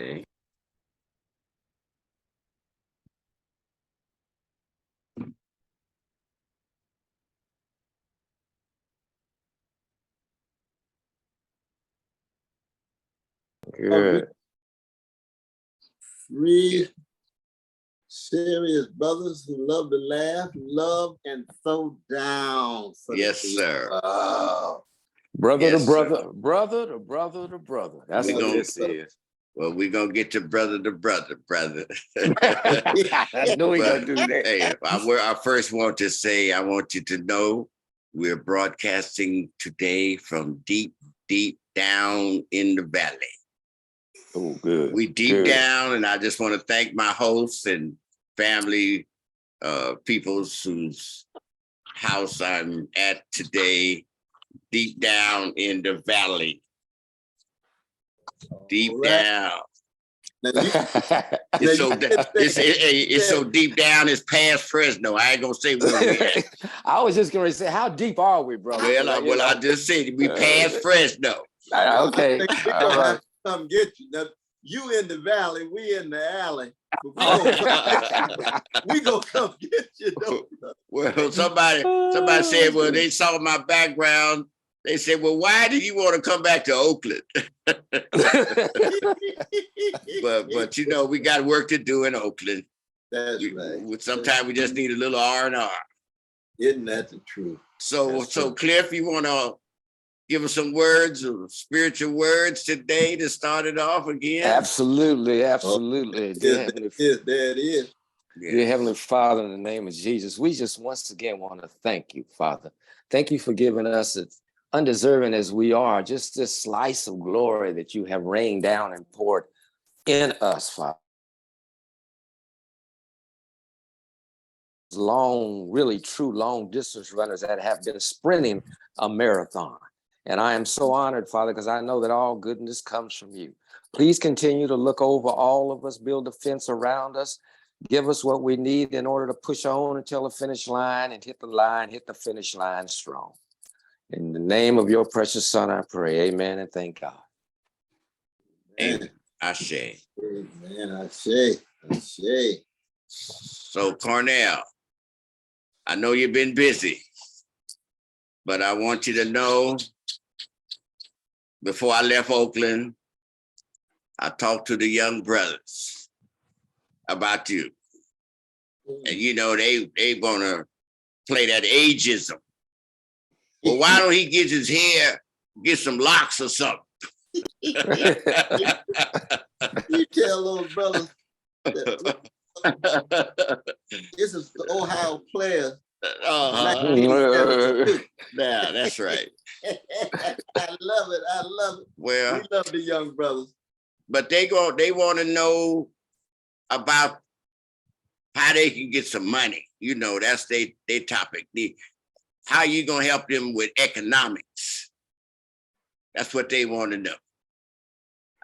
Okay. Good. Three serious brothers who love to laugh, love, and throw down. Yes, sir. Wow. Brother Yes, to brother, brother to brother to brother. That's We what gonna- this is. Well, we're gonna get to brother. I knew he gonna do that. Hey, I first want to say, I want you to know we're broadcasting today from deep, deep down in the valley. Oh, good. We deep Good. down, and I just want to thank my hosts and family, people whose house I'm at today, deep down in the valley. Deep down. Now you, It's so deep down, it's past Fresno. I ain't gonna say where we at. I was just gonna say, how deep are we, brother? Well, I just said we passed Fresno. Okay. All right. come get you. Now, you in the valley, we in the alley. We gonna come get you. Though. Well, somebody said, well, they saw my background. They said, well, why did you want to come back to Oakland? but you know, we got work to do in Oakland. That's right. Sometimes we just need a little R&R. Isn't that the truth? So Cliff, you want to give us some words or spiritual words today to start it off again? Absolutely. There it is. Dear Heavenly Father, in the name of Jesus, we just once again want to thank you, Father. Thank you for giving us, undeserving as we are, just this slice of glory that you have rained down and poured in us, Father. Really true long distance runners that have been sprinting a marathon. And I am so honored, Father, because I know that all goodness comes from you. Please continue to look over all of us, build a fence around us, give us what we need in order to push on until the finish line and hit the finish line strong. In the name of your precious Son, I pray. Amen and thank God. Amen. Ashe. Amen. Ashe. So, Cornell, I know you've been busy, but I want you to know, before I left Oakland, I talked to the young brothers about you. And you know, they gonna play that ageism. Well, why don't he get his hair, get some locks or something? You tell little brother this is the Ohio players. Yeah, that's right. I love it. Well, we love the young brothers. But they want to know about how they can get some money. You know, that's their topic. How you gonna help them with economics? That's what they want to know.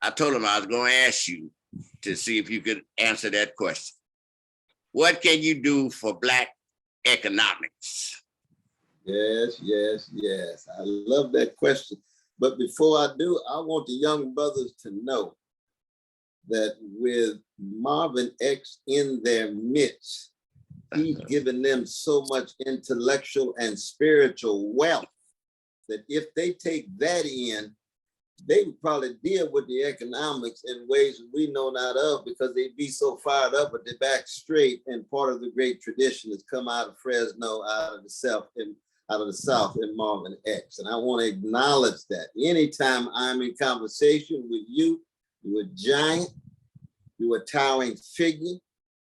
I told them I was gonna ask you to see if you could answer that question. What can you do for Black economics? Yes. I love that question. But before I do, I want the young brothers to know that with Marvin X in their midst, he's given them so much intellectual and spiritual wealth that if they take that in, they would probably deal with the economics in ways we know not of, because they'd be so fired up with their back straight. And part of the great tradition has come out of Fresno, out of the South in Marvin X. And I want to acknowledge that. Anytime I'm in conversation with you, you're a giant, you're a towering figure,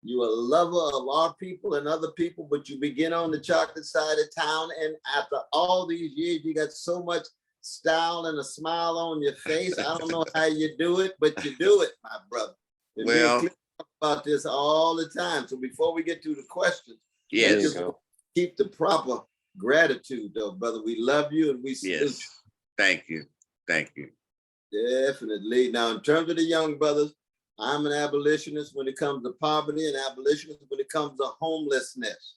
you're a lover of our people and other people, but you begin on the chocolate side of town. And after all these years, you got so much style and a smile on your face. I don't know how you do it, but you do it, my brother. And well, we talk about this all the time. So before we get to the questions, yes, keep the proper gratitude, though, brother. We love you and we salute you. Thank you. Definitely. Now, in terms of the young brothers, I'm an abolitionist when it comes to poverty and abolitionist when it comes to homelessness.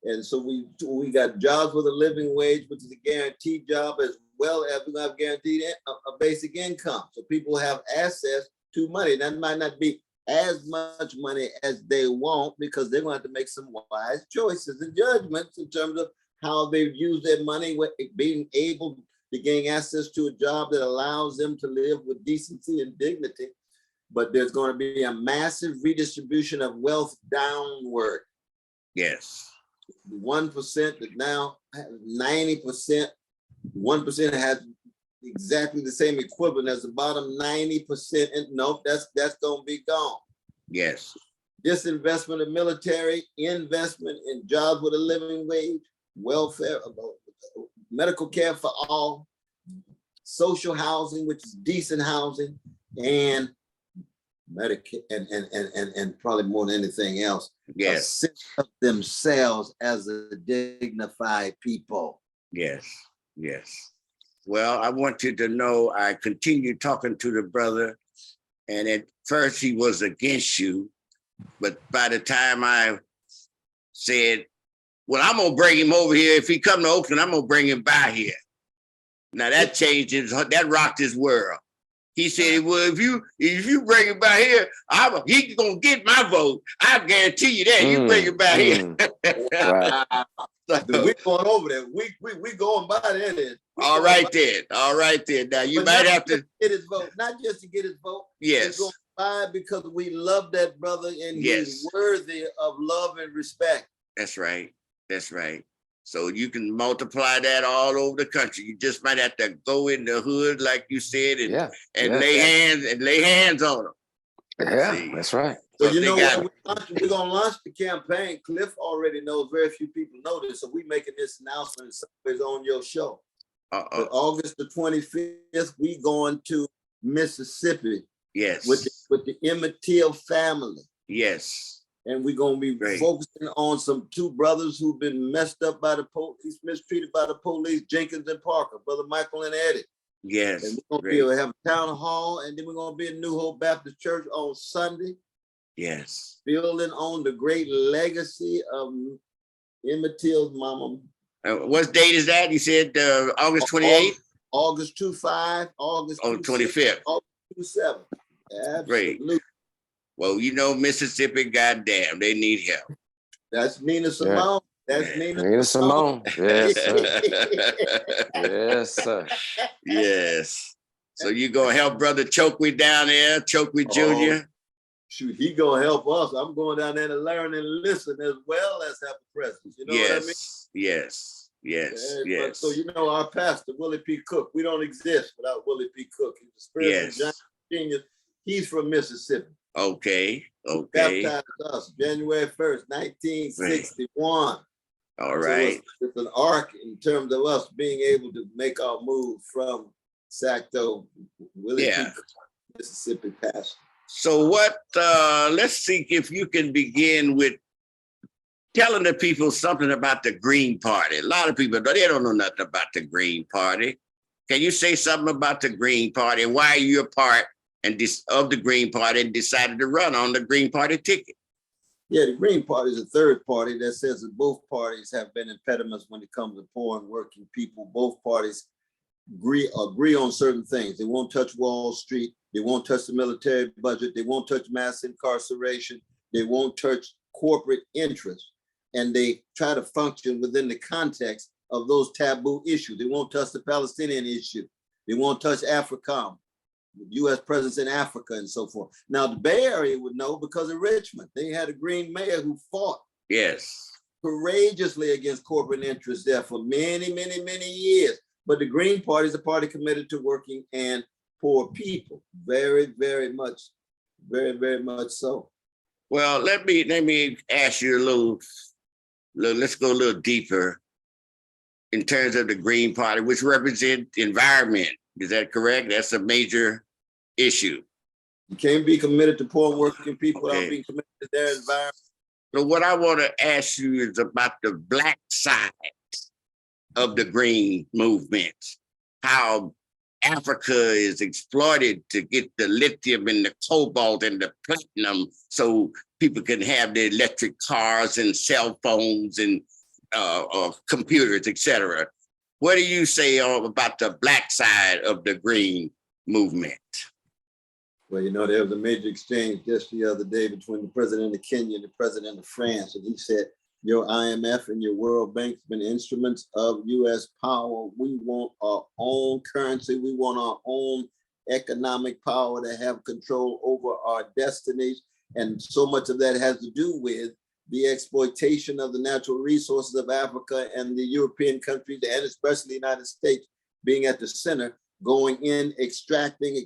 And so we got jobs with a living wage, which is a guaranteed job, as well as we have guaranteed a basic income. So people have access to money. That might not be as much money as they want because they're going to have to make some wise choices and judgments in terms of how they use their money, being able to gain access to a job that allows them to live with decency and dignity. But there's going to be a massive redistribution of wealth downward. Yes. 1% that now 90%, 1% has exactly the same equivalent as the bottom 90%. And nope, that's going to be gone. Yes. Disinvestment of military, investment in jobs with a living wage, welfare, medical care for all, social housing, which is decent housing, and Medicare, and probably more than anything else, yes, a sense of themselves as a dignified people. Yes, yes. Well, I want you to know I continued talking to the brother, and at first he was against you, but by the time I said, well, I'm gonna bring him over here. If he come to Oakland, I'm gonna bring him by here. Now that changed that rocked his world. He said, well, if you bring him by here, he's gonna get my vote. I guarantee you that. You bring him by here. Right. We going over there. We going by there. All right then. All right then. Now you might have to get his vote, not just to get his vote. Yes. Going by because we love that brother and he's worthy of love and respect. That's right. That's right. So you can multiply that all over the country. You just might have to go in the hood, like you said, and lay hands on them. Yeah, that's right. So you know what? We're gonna launch the campaign. Cliff already knows. Very few people know this, so we're making this announcement somewhere on your show. But August the 25th, we going to Mississippi. Yes. With the Emmett Till family. Yes. And we're going to be focusing on two brothers who've been messed up by the police, mistreated by the police, Jenkins and Parker, Brother Michael and Eddie. Yes. And we're going to be able to have a town hall, and then we're going to be at New Hope Baptist Church on Sunday. Yes. Building on the great legacy of Emmett Till's mama. What date is that? You said August 28th? August 25, August 25th. August 27. Absolutely. Great. Well, you know, Mississippi, goddamn, they need help. That's Nina Simone. Yeah. That's Nina Simone. Yes, sir. Yes, sir. Yes. So you gonna help Brother Chokwe down there, Chokwe Jr.? Shoot, he gonna help us. I'm going down there to learn and listen as well as have a presence. You know what I mean? Yes. Yes. So you know our pastor, Willie P. Cook. We don't exist without Willie P. Cook. He's the spirit of John Genius. He's from Mississippi. Okay. Baptized us January 1st, 1961. All right. So it's an arc in terms of us being able to make our move from Sacto, Willie P. Cook, Mississippi pastor. So let's see if you can begin with telling the people something about the Green Party. A lot of people, they don't know nothing about the Green Party. Can you say something about the Green Party and why you're a part of the Green Party and decided to run on the Green Party ticket? Yeah, the Green Party is a third party that says that both parties have been impediments when it comes to poor and working people. Both parties agree on certain things. They won't touch Wall Street. They won't touch the military budget. They won't touch mass incarceration. They won't touch corporate interests. And they try to function within the context of those taboo issues. They won't touch the Palestinian issue. They won't touch AFRICOM, U.S. presence in Africa and so forth. Now, the Bay Area would know because of Richmond. They had a Green mayor who fought courageously against corporate interests there for many, many, many years. But the Green Party is a party committed to working and poor people. Very, very much so. Well, let me ask you a little, let's go a little deeper in terms of the Green Party, which represents environment. Is that correct? That's a major issue. You can't be committed to poor and working people without being committed to their environment. So what I want to ask you is about the black side of the green movement, how Africa is exploited to get the lithium and the cobalt and the platinum so people can have their electric cars and cell phones and computers, etc. What do you say about the black side of the green movement? Well, you know, there was a major exchange just the other day between the president of Kenya and the president of France. And he said, your IMF and your World Bank have been instruments of US power. We want our own currency. We want our own economic power to have control over our destinies. And so much of that has to do with the exploitation of the natural resources of Africa and the European countries, and especially the United States being at the center, going in, extracting,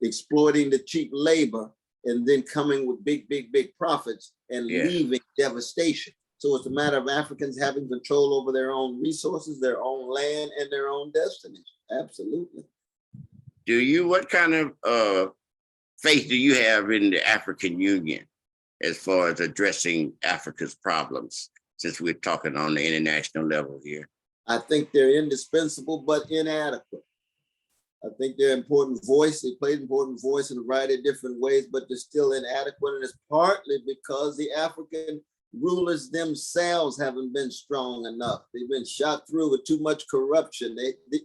exploiting the cheap labor, and then coming with big profits and leaving devastation. So it's a matter of Africans having control over their own resources, their own land, and their own destinies. Absolutely. What kind of faith do you have in the African Union as far as addressing Africa's problems, since we're talking on the international level here? I think they're indispensable, but inadequate. I think they're an important voice. They play an important voice in a variety of different ways, but they're still inadequate. And it's partly because the African rulers themselves haven't been strong enough. They've been shot through with too much corruption.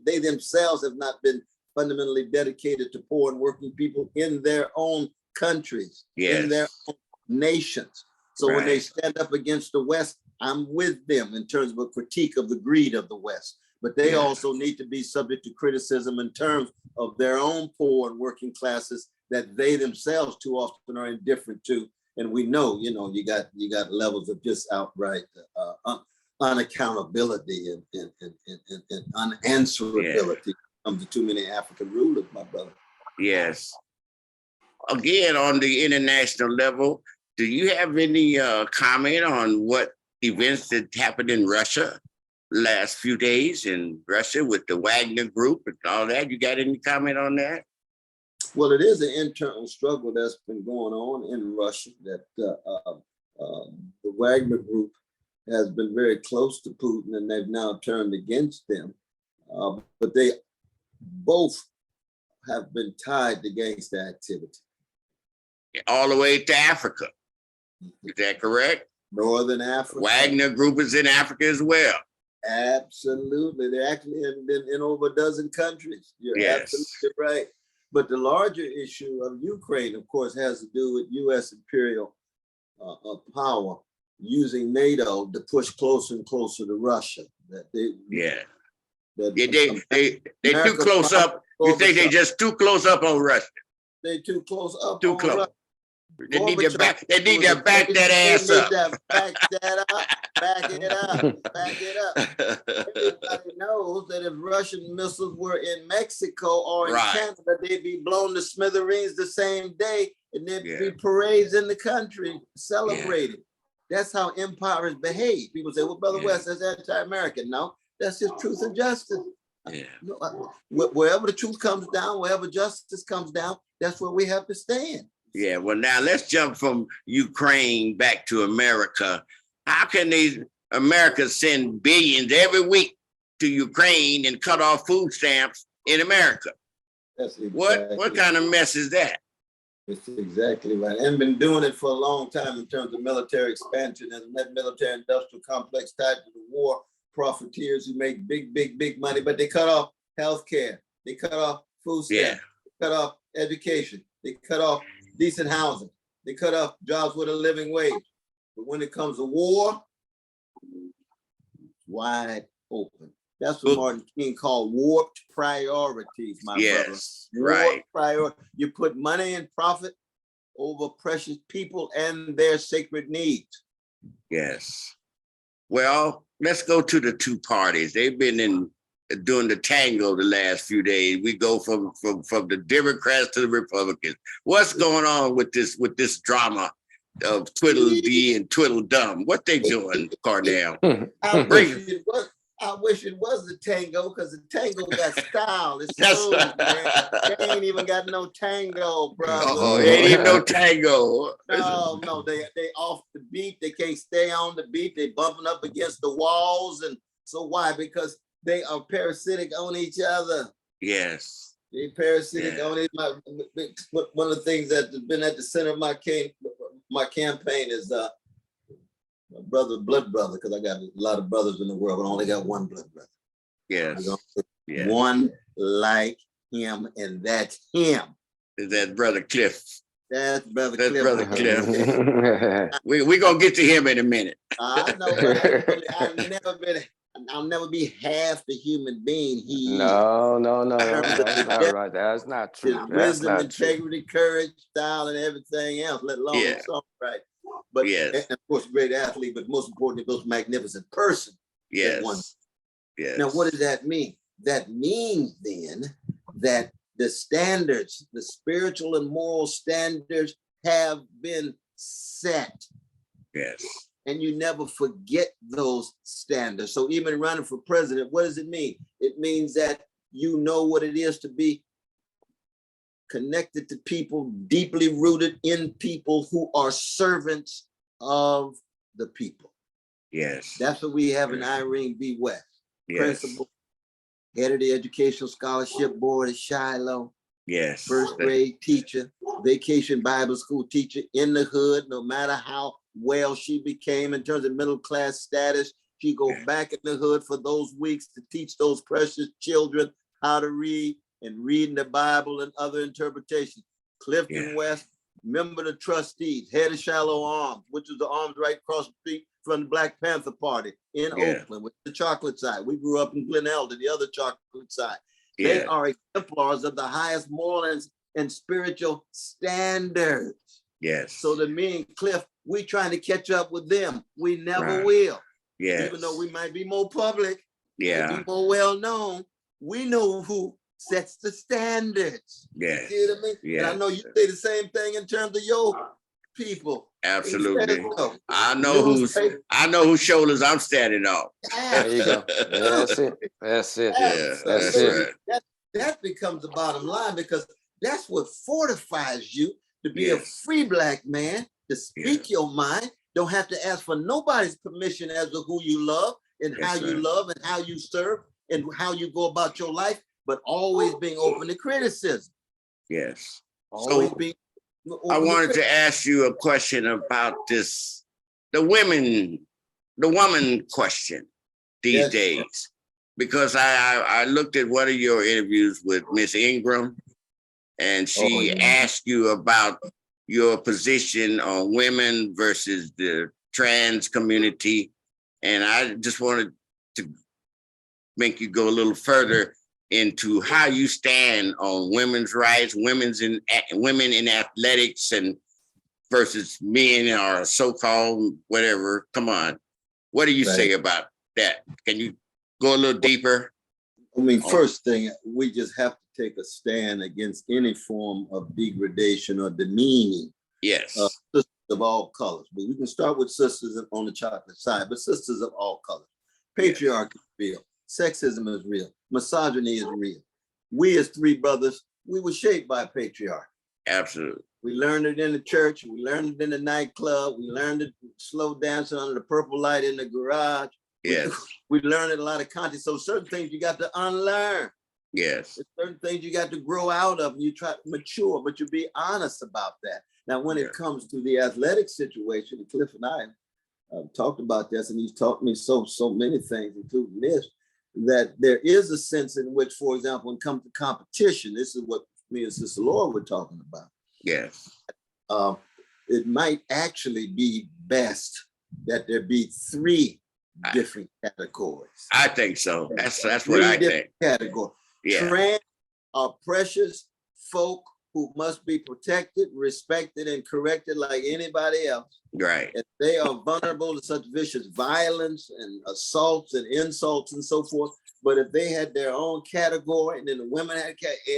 They themselves have not been fundamentally dedicated to poor and working people in their own countries, in their own nations. So when they stand up against the West, I'm with them in terms of a critique of the greed of the West. But they also need to be subject to criticism in terms of their own poor and working classes that they themselves too often are indifferent to. And we know, you got levels of just outright unaccountability and unanswerability from the too many African rulers, my brother. Yes. Again, on the international level, do you have any comment on what events that happened in Russia last few days in Russia with the Wagner Group and all that? You got any comment on that? Well, it is an internal struggle that's been going on in Russia, that the Wagner Group has been very close to Putin, and they've now turned against them. But they both have been tied to gangster activity. All the way to Africa. Is that correct? Northern Africa. Wagner Group is in Africa as well. Absolutely. They're actually in over a dozen countries. You're absolutely right. But the larger issue of Ukraine, of course, has to do with U.S. imperial power using NATO to push closer and closer to Russia. They're too close up. You think they just too close up on Russia? They're too close up. Too close. Russia. They need to back that ass up. Back that up. Back it up. Back it up. Everybody knows that if Russian missiles were in Mexico or in Canada, they'd be blown to smithereens the same day, and there'd be parades in the country celebrated. That's how empires behave. People say, well, Brother West, that's anti-American. No, that's just truth and justice. Wherever the truth comes down, wherever justice comes down, that's where we have to stand. Yeah, well, now let's jump from Ukraine back to America. How can these Americans send billions every week to Ukraine and cut off food stamps in America? That's exactly what kind of mess is that? That's exactly right. And been doing it for a long time in terms of military expansion and that military industrial complex tied to the war, profiteers who make big money, but they cut off healthcare, they cut off food stamps, they cut off education, they cut off decent housing, they cut off jobs with a living wage. But when it comes to war, wide open. That's what Martin King called warped priorities, my brother. Warped priority. You put money and profit over precious people and their sacred needs. Yes. Well, let's go to the two parties. They've been doing the tango the last few days. We go from the Democrats to the Republicans. What's going on with this drama of Twiddle-dee and Twiddle-dum? What they doing, Cardell? I wish it was the tango, because the tango got style. It's smooth, man. They ain't even got no tango, bro. Oh, ain't even no tango. No, they off the beat. They can't stay on the beat. They bumping up against the walls. And so why? Because they are parasitic on each other. Yes. They parasitic on each other. One of the things that's been at the center of my campaign is my blood brother, because I got a lot of brothers in the world, but I only got one blood brother. Yes. One like him, and that's him. Is that Brother Cliff? That's Brother That's Cliff. Brother Cliff. We're gonna get to him in a minute. I know, but I'll never be half the human being he is. No, that's not right. That's not His true. That's wisdom, not true. integrity, courage, style, and everything else, let alone Yeah. his songwriting. But Yes. and of course, great athlete, but most importantly, most magnificent person. that one. Yes. Yes. Now, what does that mean? That means then that the standards, the spiritual and moral standards have been set. Yes. And you never forget those standards. So even running for president, what does it mean? It means that you know what it is to be connected to people, deeply rooted in people who are servants of the people. Yes. That's what we have in Irene B. West. Yes. Principal, head of the Educational Scholarship Board at Shiloh. Yes. First grade teacher, vacation Bible school teacher in the hood, no matter how well she became in terms of middle class status, she go back in the hood for those weeks to teach those precious children how to read and reading the Bible and other interpretations. Clifton West, member of the trustees, head of Shiloh Arms, which is the arms right across the street from the Black Panther Party in Oakland, with the chocolate side. We grew up in Glen Elder, the other chocolate side. They are exemplars of the highest moral and spiritual standards. Yes. So that me and Cliff, we trying to catch up with them. We never will. Yes. Even though we might be more public, be more well known, we know who sets the standards. Yes. You see what I mean? Yes. And I know you say the same thing in terms of your people. Absolutely. I know whose shoulders I'm standing on. There you go. That's it. That's it. Yeah, that's right. That becomes the bottom line, because that's what fortifies you to be a free Black man, to speak your mind, don't have to ask for nobody's permission as to who you love and how you love and how you serve and how you go about your life, but always being open to criticism. Yes. Always So being I wanted to ask you a question about this, the woman question these days, because I looked at one of your interviews with Miss Ingram, and she asked you about your position on women versus the trans community. And I just wanted to make you go a little further into how you stand on women's rights, women in athletics, and versus men or so-called whatever. Come on, what do you say about that? Can you go a little deeper? I mean, first thing, we just have to take a stand against any form of degradation or demeaning. Yes. Sisters of all colors. But we can start with sisters on the chocolate side, but sisters of all colors. Patriarchy is real. Sexism is real. Misogyny is real. We as three brothers, we were shaped by patriarchy. Absolutely. We learned it in the church. We learned it in the nightclub. We learned it slow dancing under the purple light in the garage. Yes. We learned it a lot of content. So certain things you got to unlearn. Yes. There's certain things you got to grow out of, and you try to mature, but you be honest about that. Now, when it comes to the athletic situation, Cliff and I talked about this, and he's taught me so many things, including this, that there is a sense in which, for example, when it comes to competition, this is what me and Sister Laura were talking about. Yes. It might actually be best that there be three different categories. I think so. That's what I think. Category. Yeah. Trans are precious folk who must be protected, respected, and corrected like anybody else. Right. And they are vulnerable to such vicious violence and assaults and insults and so forth. But if they had their own category, and then the women had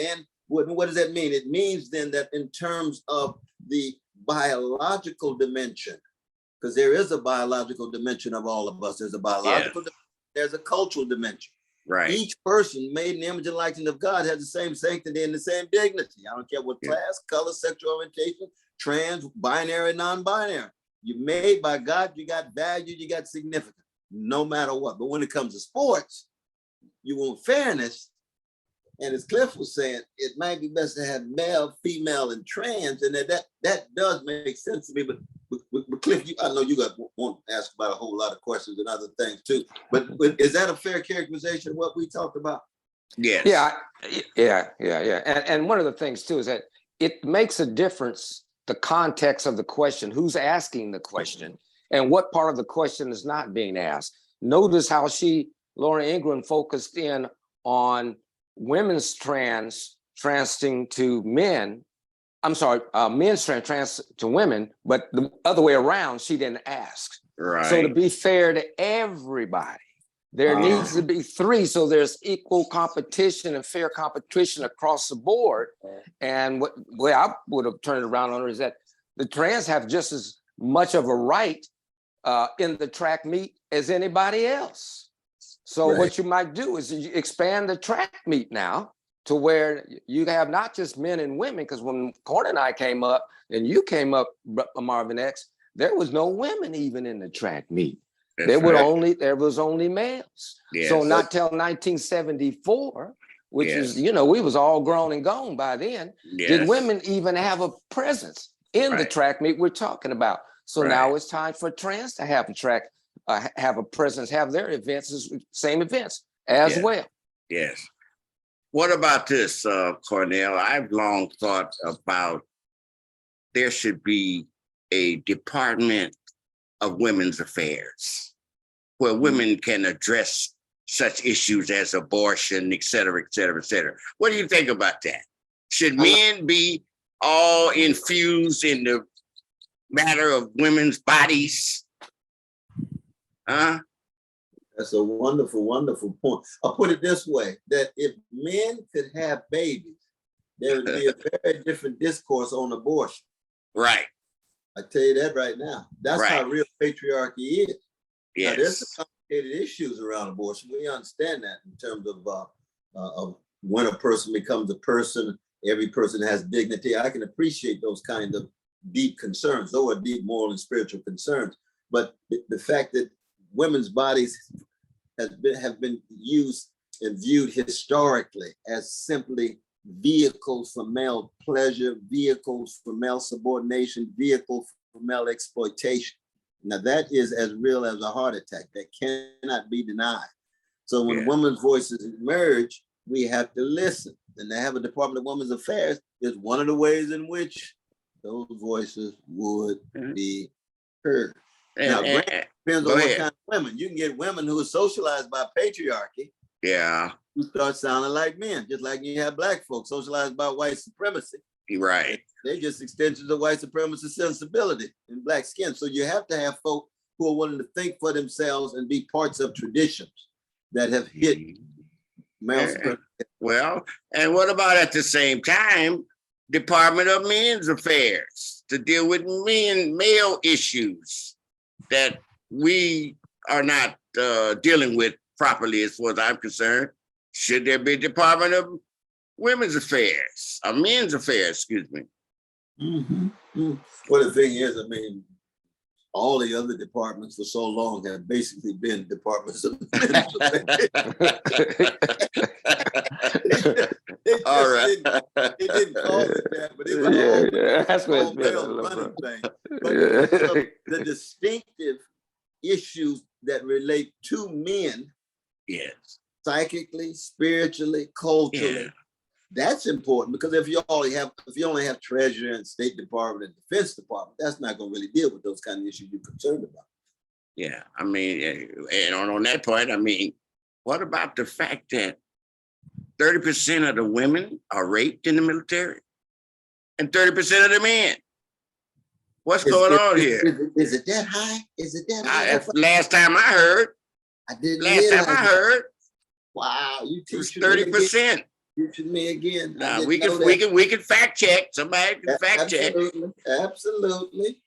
and what does that mean? It means then that in terms of the biological dimension, because there is a biological dimension of all of us. There's a biological, there's a cultural dimension. Right. Each person made in the image and likeness of God has the same sanctity and the same dignity. I don't care what class, color, sexual orientation, trans, binary, non-binary. You're made by God, you got value, you got significance, no matter what. But when it comes to sports, you want fairness. And as Cliff was saying, it might be best to have male, female, and trans, and that does make sense to me. But Cliff, I know you want to ask about a whole lot of questions and other things too. But is that a fair characterization of what we talked about? Yes. Yeah. And one of the things too is that it makes a difference, the context of the question, who's asking the question, and what part of the question is not being asked. Notice how Laura Ingram, focused in on women's transing to men. I'm sorry, men's trans to women, but the other way around, she didn't ask. Right. So to be fair to everybody, there needs to be three, so there's equal competition and fair competition across the board. And what way I would have turned it around on her is that the trans have just as much of a right in the track meet as anybody else. So what you might do is you expand the track meet now to where you have not just men and women, because when Corn and I came up and you came up, Marvin X, there was no women even in the track meet. There was only males. Yes. So not till 1974, which is, we was all grown and gone by then, did women even have a presence in the track meet we're talking about. So now it's time for trans to have a track, have a presence, have their events, same events as well. Yes. What about this, Cornell? I've long thought about there should be a Department of Women's Affairs where women can address such issues as abortion, et cetera, et cetera, et cetera. What do you think about that? Should men be all infused in the matter of women's bodies? That's a wonderful, wonderful point. I'll put it this way, that if men could have babies, there would be a very different discourse on abortion. Right. I tell you that right now. That's how real patriarchy is. Yes. Now, there's some complicated issues around abortion. We understand that in terms of when a person becomes a person, every person has dignity. I can appreciate those kind of deep concerns. Those are deep moral and spiritual concerns. But the fact that women's bodies have been used and viewed historically as simply vehicles for male pleasure, vehicles for male subordination, vehicles for male exploitation. Now that is as real as a heart attack. That cannot be denied. So when women's voices emerge, we have to listen. And to have a Department of Women's Affairs is one of the ways in which those voices would be heard. Now, granted, depends on what kind of women. You can get women who are socialized by patriarchy. Yeah. Who start sounding like men, just like you have black folks socialized by white supremacy. Right. They're just extensions of white supremacy sensibility in black skin. So you have to have folk who are willing to think for themselves and be parts of traditions that have hit male supremacy. Well, and what about at the same time, Department of Men's Affairs to deal with male issues that we are not dealing with properly as far as I'm concerned? Should there be a Department of Women's Affairs, or Men's Affairs, excuse me? Well, the thing is, I mean, all the other departments for so long have basically been departments of men's affairs. All right. It didn't call it that, but it was that's what it's been. running thing. But the distinctive issues that relate to men, psychically, spiritually, culturally, that's important, because if you only have Treasury and State Department and Defense Department, that's not going to really deal with those kind of issues you're concerned about. Yeah, I mean, and on that point, I mean, what about the fact that 30% of the women are raped in the military and 30% of the men? What's going on here? Is it that high? Is it that high? Last time I heard. I didn't. Last time I heard. Wow, you teach 30%. Teaching me again. Nah, we can fact check. Somebody can fact check. Absolutely.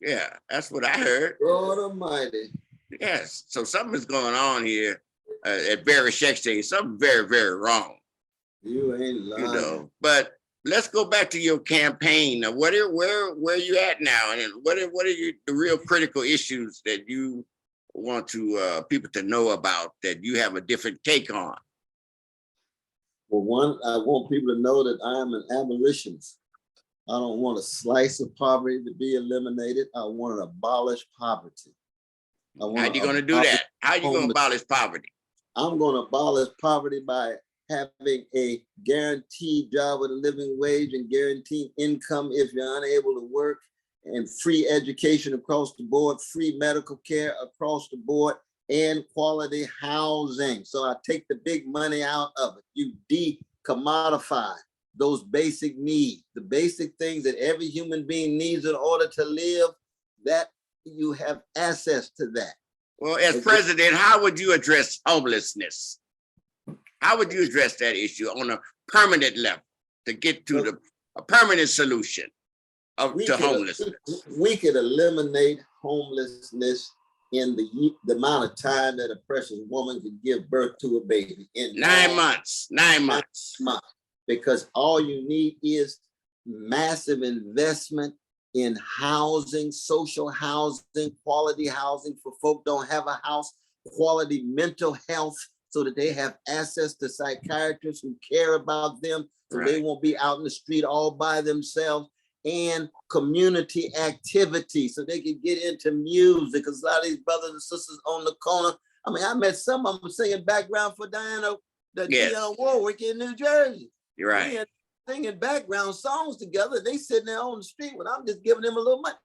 Yeah, that's what I heard. Lord Almighty. Yes. So something is going on here at Barry Shexting. Something very, very wrong. You ain't lying. But let's go back to your campaign. Now, where you at now, and what are the real critical issues that you want to people to know about that you have a different take on? Well, one, I want people to know that I am an abolitionist. I don't want a slice of poverty to be eliminated. I want to abolish poverty. How are you going to do that? How are you going to abolish poverty? I'm going to abolish poverty by having a guaranteed job with a living wage and guaranteed income if you're unable to work, and free education across the board, free medical care across the board, and quality housing. So I take the big money out of it. You de-commodify those basic needs, the basic things that every human being needs in order to live, that you have access to that. Well, as president, how would you address homelessness? How would you address that issue on a permanent level to get to a permanent solution to homelessness? We could eliminate homelessness in the amount of time that a precious woman could give birth to a baby. In 9 months. 9 months. Because all you need is massive investment in housing, social housing, quality housing for folk don't have a house, quality mental health so that they have access to psychiatrists who care about them, so they won't be out in the street all by themselves, and community activity so they can get into music. Because a lot of these brothers and sisters on the corner, I mean, I met some of them singing background for Diana Warwick in New Jersey. You're right. Singing background songs together. They sitting there on the street when I'm just giving them a little money.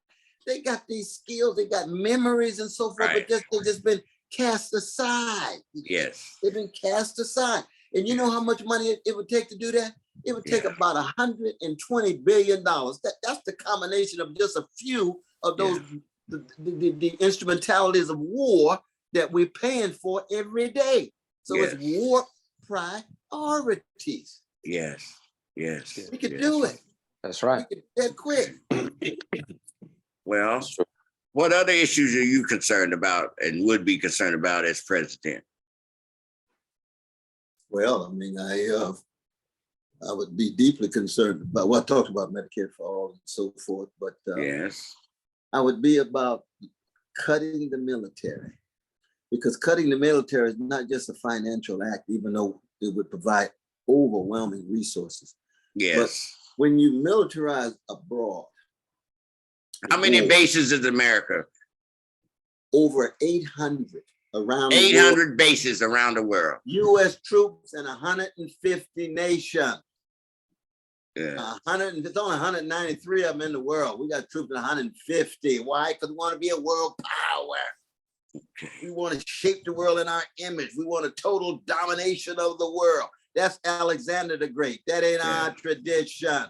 They got these skills, they got memories and so forth, but they've just been cast aside. Yes. They've been cast aside. And you know how much money it would take to do that? It would take about $120 billion. That's the combination of just a few of those the instrumentalities of war that we're paying for every day. So it's war priorities. Yes. Yes. We could do it. That's right. We could that quick. Well, what other issues are you concerned about and would be concerned about as president? Well, I mean, I would be deeply concerned about, well, I talked about Medicare for all and so forth, but I would be about cutting the military, because cutting the military is not just a financial act, even though it would provide overwhelming resources. Yes. But when you militarize abroad, how many bases is America? Over 800 around 800 bases around the world. U.S. troops in 150 nations. Yeah. There's only 193 of them in the world. We got troops in 150. Why? Because we want to be a world power. Okay. We want to shape the world in our image. We want a total domination of the world. That's Alexander the Great. That ain't our tradition.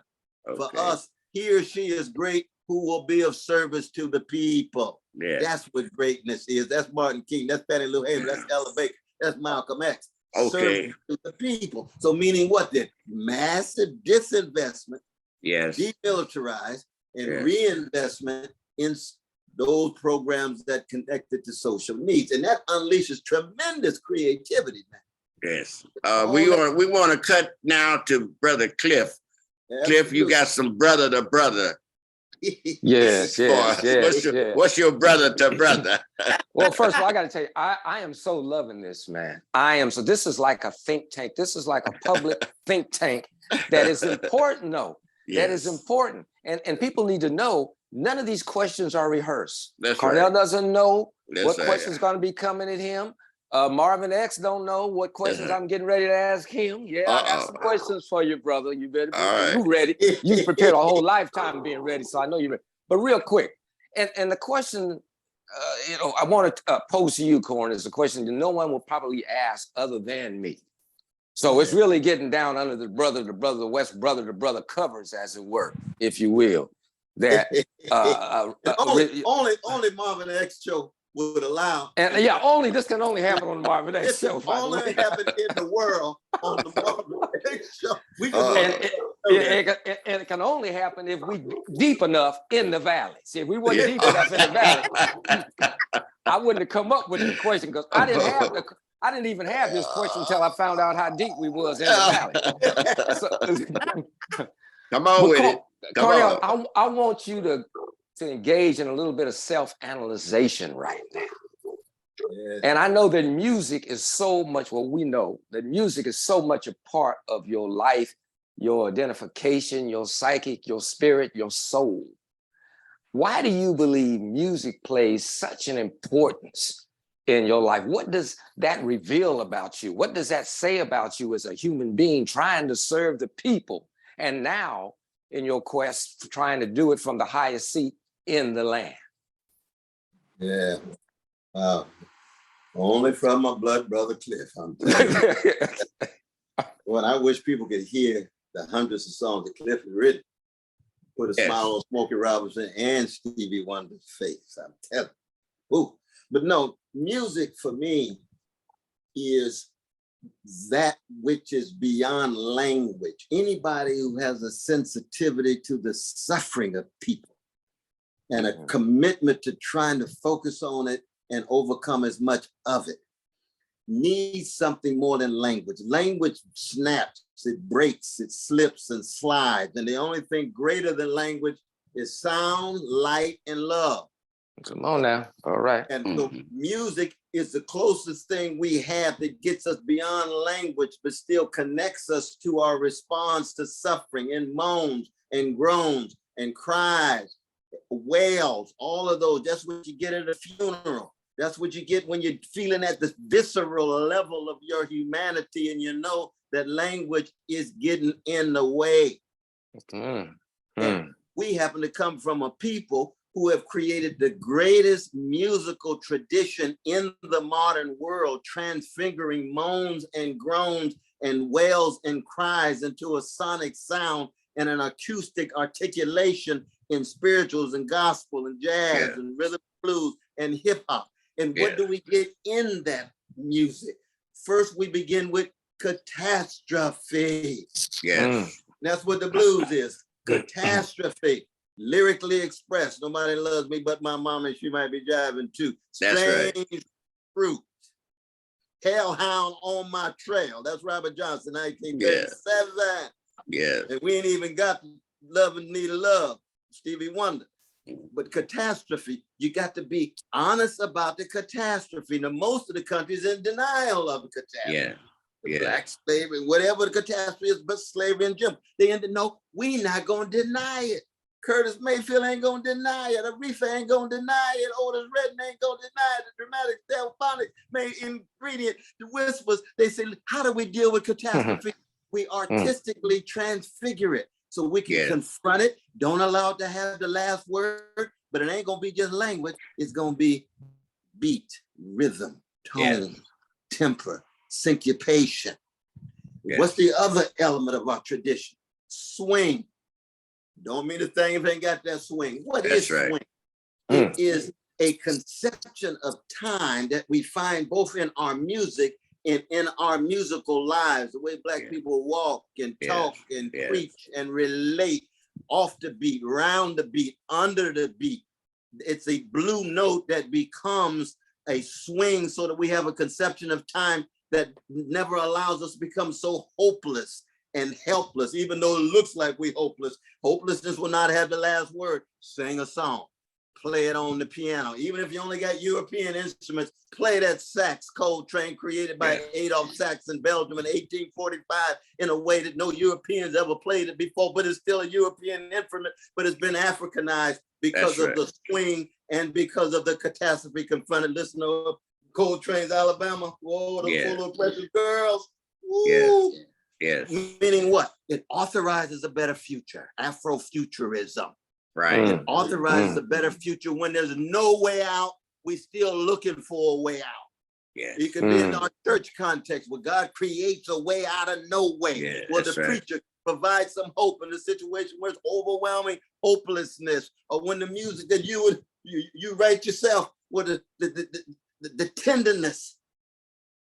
Okay. For us, he or she is great who will be of service to the people. Yeah. That's what greatness is. That's Martin King. That's Fannie Lou Hamer. That's Ella Baker. That's Malcolm X. Okay. Service to the people. So meaning what then? Massive disinvestment, demilitarized, and reinvestment in those programs that connected to social needs. And that unleashes tremendous creativity, man. Yes. We want to cut now to Brother Cliff. Absolutely. Cliff, you got some brother to brother. Yes. What's your brother to brother? Well, first of all, I got to tell you, I am so loving this, man. This is like a think tank. This is like a public think tank that is important, though. Yes. That is important. And people need to know none of these questions are rehearsed. Cornell doesn't know what questions going to be coming at him. Marvin X don't know what questions I'm getting ready to ask him. I got some questions for you, brother. You better be ready. You prepared a whole lifetime being ready, so I know you're ready. But real quick, and the question, I want to pose to you, Corn, is a question that no one will probably ask other than me. So it's really getting down under the West brother covers, as it were, if you will. That only Marvin X show would allow. And only this can only happen on the Marvin X show. Only happen in the world on the Marvin X show. It can only happen if we deep enough in the valley. See, if we weren't deep enough in the valley, I wouldn't have come up with the question, because I didn't even have this question until I found out how deep we was in the valley. Come on with it. Cornell, I want you to engage in a little bit of self-analyzation right now. Yes. And I know that music is so much, we know that music is so much a part of your life, your identification, your psychic, your spirit, your soul. Why do you believe music plays such an importance in your life? What does that reveal about you? What does that say about you as a human being trying to serve the people? And now in your quest for trying to do it from the highest seat in the land. Yeah. Wow. Only from my blood brother Cliff. I'm telling you. Well, I wish people could hear the hundreds of songs that Cliff has written. Put a smile on Smokey Robinson and Stevie Wonder's face. I'm telling you. Ooh. But no, music for me is that which is beyond language. Anybody who has a sensitivity to the suffering of people and a commitment to trying to focus on it and overcome as much of it needs something more than language. Language snaps, it breaks, it slips and slides. And the only thing greater than language is sound, light, and love. Come on now. All right. And so music is the closest thing we have that gets us beyond language, but still connects us to our response to suffering and moans and groans and cries, wails, all of those. That's what you get at a funeral. That's what you get when you're feeling at the visceral level of your humanity and you know that language is getting in the way. And we happen to come from a people who have created the greatest musical tradition in the modern world, transfiguring moans and groans and wails and cries into a sonic sound and an acoustic articulation in spirituals and gospel and jazz and rhythm blues and hip hop. And what do we get in that music? First, we begin with catastrophe. That's what the blues is, catastrophe. Lyrically expressed. Nobody loves me but my mama, and she might be driving too. Strange fruit. Hellhound on my trail. That's Robert Johnson, 1937. Yeah. And we ain't even got Love and Need a Love, Stevie Wonder. But catastrophe, you got to be honest about the catastrophe. Now, most of the country's in denial of the catastrophe. Black slavery, whatever the catastrophe is, but slavery and Jim. They end up, no, we not gonna deny it. Curtis Mayfield ain't gonna deny it. Aretha ain't gonna deny it. Otis Redding ain't gonna deny it. The dramatic, telephonic main ingredient, the whispers. They say, how do we deal with catastrophe? We artistically transfigure it so we can confront it. Don't allow it to have the last word, but it ain't gonna be just language. It's gonna be beat, rhythm, tone, temper, syncopation. What's the other element of our tradition? Swing. Don't mean the thing ain't got that swing. What is swing? It is a conception of time that we find both in our music and in our musical lives, the way Black people walk and talk and preach and relate off the beat, round the beat, under the beat. It's a blue note that becomes a swing so that we have a conception of time that never allows us to become so hopeless and helpless, even though it looks like we're hopeless. Hopelessness will not have the last word. Sing a song, play it on the piano. Even if you only got European instruments, play that sax, Coltrane, created by Adolphe Sax in Belgium in 1845 in a way that no Europeans ever played it before, but it's still a European instrument, but it's been Africanized because of the swing and because of the catastrophe confronted. Listen to Coltrane's Alabama. Whoa, the full of precious girls. Woo. Meaning what? It authorizes a better future, Afrofuturism. Right. It authorizes a better future when there's no way out. We're still looking for a way out. It could be in our church context where God creates a way out of no way. Where the preacher provides some hope in a situation where it's overwhelming hopelessness, or when the music that you write yourself, where the tenderness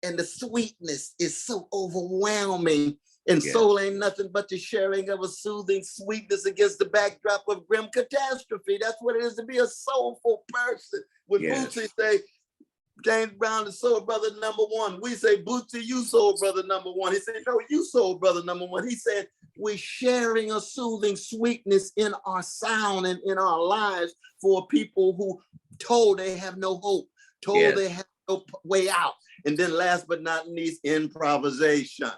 and the sweetness is so overwhelming. And soul ain't nothing but the sharing of a soothing sweetness against the backdrop of grim catastrophe. That's what it is to be a soulful person. When Bootsy say, James Brown is soul brother number one, we say, Bootsy, you soul brother number one. He said, no, you soul brother number one. He said, we're sharing a soothing sweetness in our sound and in our lives for people who told they have no hope, told they have no way out. And then last but not least, improvisation.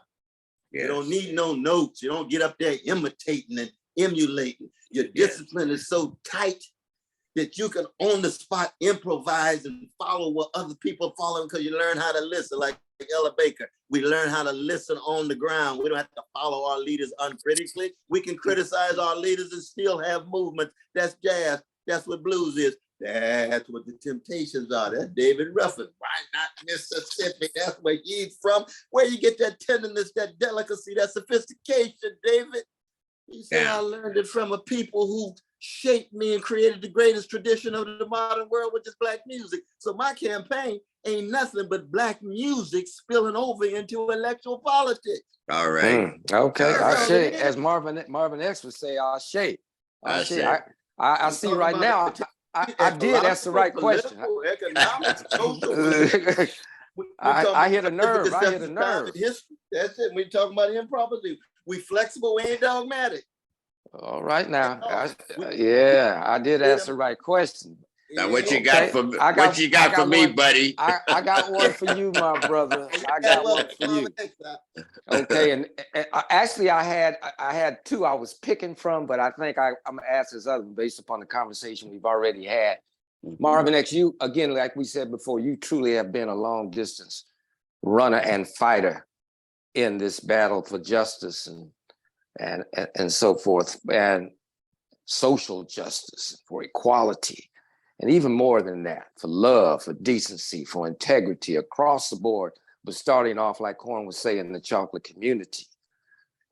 You don't need no notes. You don't get up there imitating and emulating. Your discipline is so tight that you can on the spot improvise and follow what other people are following because you learn how to listen. Like Ella Baker, we learn how to listen on the ground. We don't have to follow our leaders uncritically. We can criticize our leaders and still have movement. That's jazz. That's what blues is. That's what the Temptations are. That's David Ruffin. Why not Mississippi? That's where he's from. Where you get that tenderness, that delicacy, that sophistication, David. He said, I learned it from a people who shaped me and created the greatest tradition of the modern world, which is Black music. So my campaign ain't nothing but Black music spilling over into intellectual politics. All right. Okay. All right. Ashe, as Marvin X would say, Ashe. Ashe. I see right now. I did ask the right question. Economics, social. I hit a nerve. I hit a nerve. History. That's it. We talking about improperly. We flexible. We ain't dogmatic. All right now. I did ask the right question. Now what you got for me? What you got for me, buddy? I got one for you, my brother. I got one for you. Okay, and actually I had two I was picking from, but I think I'm gonna ask this other one based upon the conversation we've already had. Marvin X, you again, like we said before, you truly have been a long distance runner and fighter in this battle for justice and so forth, and social justice, for equality, and even more than that, for love, for decency, for integrity across the board, but starting off, like Corn was saying, in the chocolate community.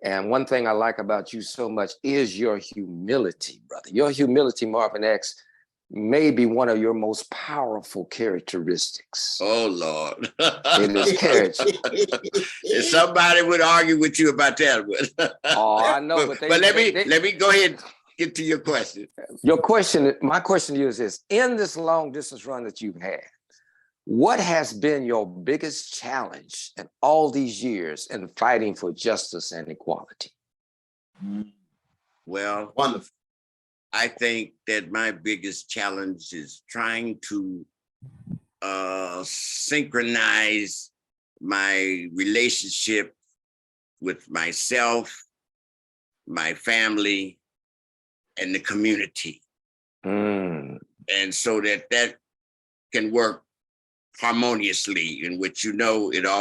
And one thing I like about you so much is your humility, brother. Your humility, Marvin X, may be one of your most powerful characteristics. Oh, Lord. It is character. If somebody would argue with you about that one. Oh, I know, but let me go ahead and get to your question. My question to you is this: in this long distance run that you've had, what has been your biggest challenge in all these years in fighting for justice and equality? Well, Wonderful. I think that my biggest challenge is trying to synchronize my relationship with myself, my family, and the community. And so that can work harmoniously, in which, it all